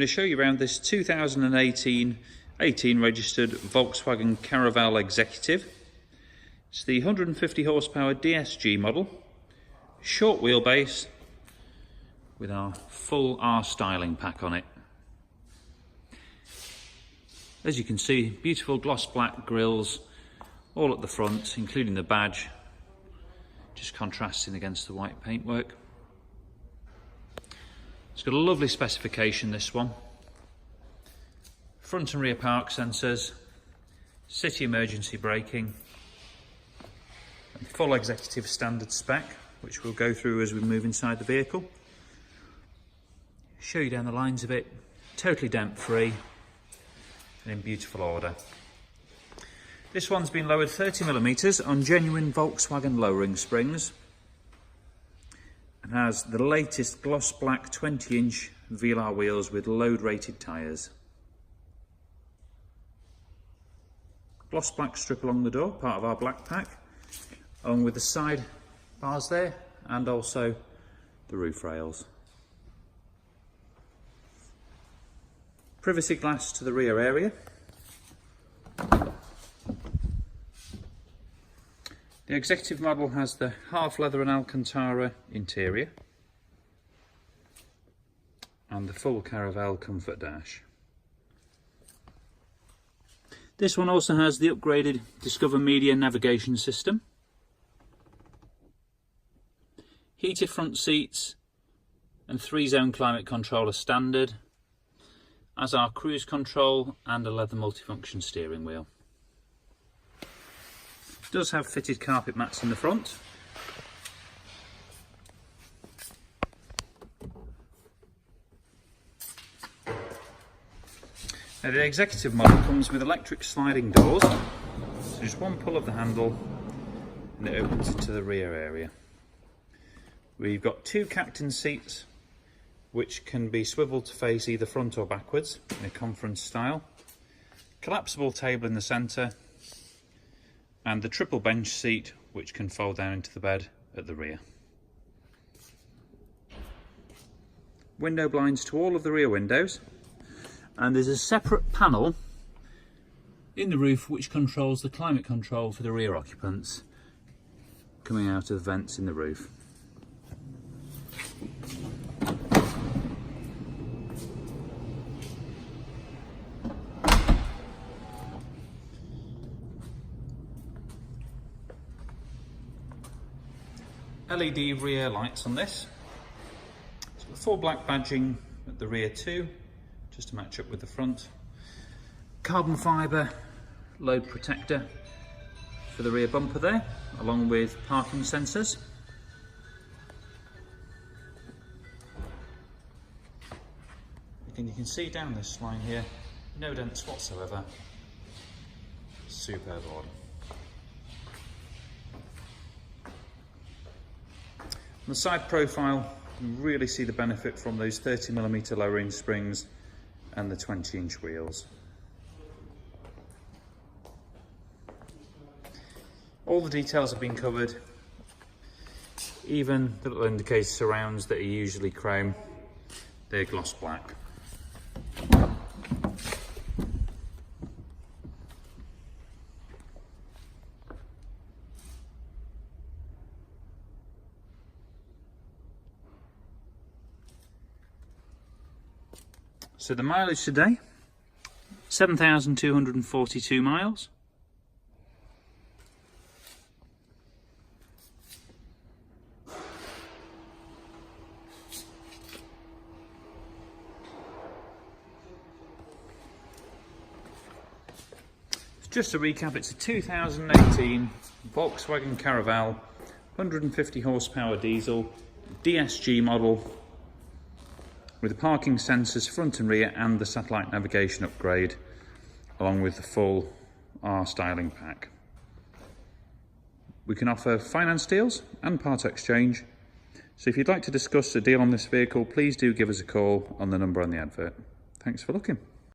I'm going to show you around this 2018 registered Volkswagen Caravelle Executive. It's the 150 horsepower DSG model, short wheelbase with our full R styling pack on it. As you can see, beautiful gloss black grills all at the front, including the badge, just contrasting against the white paintwork. It's got a lovely specification, this one. Front and rear park sensors, city emergency braking, and full executive standard spec, which we'll go through as we move inside the vehicle. Show you down the lines of it, totally dent free and in beautiful order. This one's been lowered 30mm on genuine Volkswagen lowering springs and has the latest gloss black 20-inch velar wheels with load rated tyres. Gloss black strip along the door, part of our black pack, along with the side bars there and also the roof rails. Privacy glass to the rear area. The executive model has the half leather and Alcantara interior and the full Caravelle comfort dash. This one also has the upgraded Discover Media navigation system, heated front seats and 3-zone climate control are standard, as are cruise control and a leather multifunction steering wheel. It does have fitted carpet mats in the front. Now, the executive model comes with electric sliding doors, so just one pull of the handle and it opens into the rear area. We've got 2 captain seats which can be swiveled to face either front or backwards in a conference style, collapsible table in the centre, and the triple bench seat which can fold down into the bed at the rear. Window blinds to all of the rear windows, and there's a separate panel in the roof which controls the climate control for the rear occupants coming out of the vents in the roof. LED rear lights on this. It's got full black badging at the rear too, just to match up with the front. Carbon fibre load protector for the rear bumper there, along with parking sensors. Again, you can see down this line here, no dents whatsoever. Superb order. On the side profile, you really see the benefit from those 30mm lowering springs and the 20-inch wheels. All the details have been covered, even the little indicator surrounds that are usually chrome, they're gloss black. So the mileage today, 7,242 miles. Just to recap, it's a 2018 Volkswagen Caravelle, 150 horsepower diesel, DSG model, with the parking sensors front and rear and the satellite navigation upgrade, along with the full R styling pack. We can offer finance deals and part exchange, so if you'd like to discuss a deal on this vehicle, please do give us a call on the number on the advert. Thanks for looking.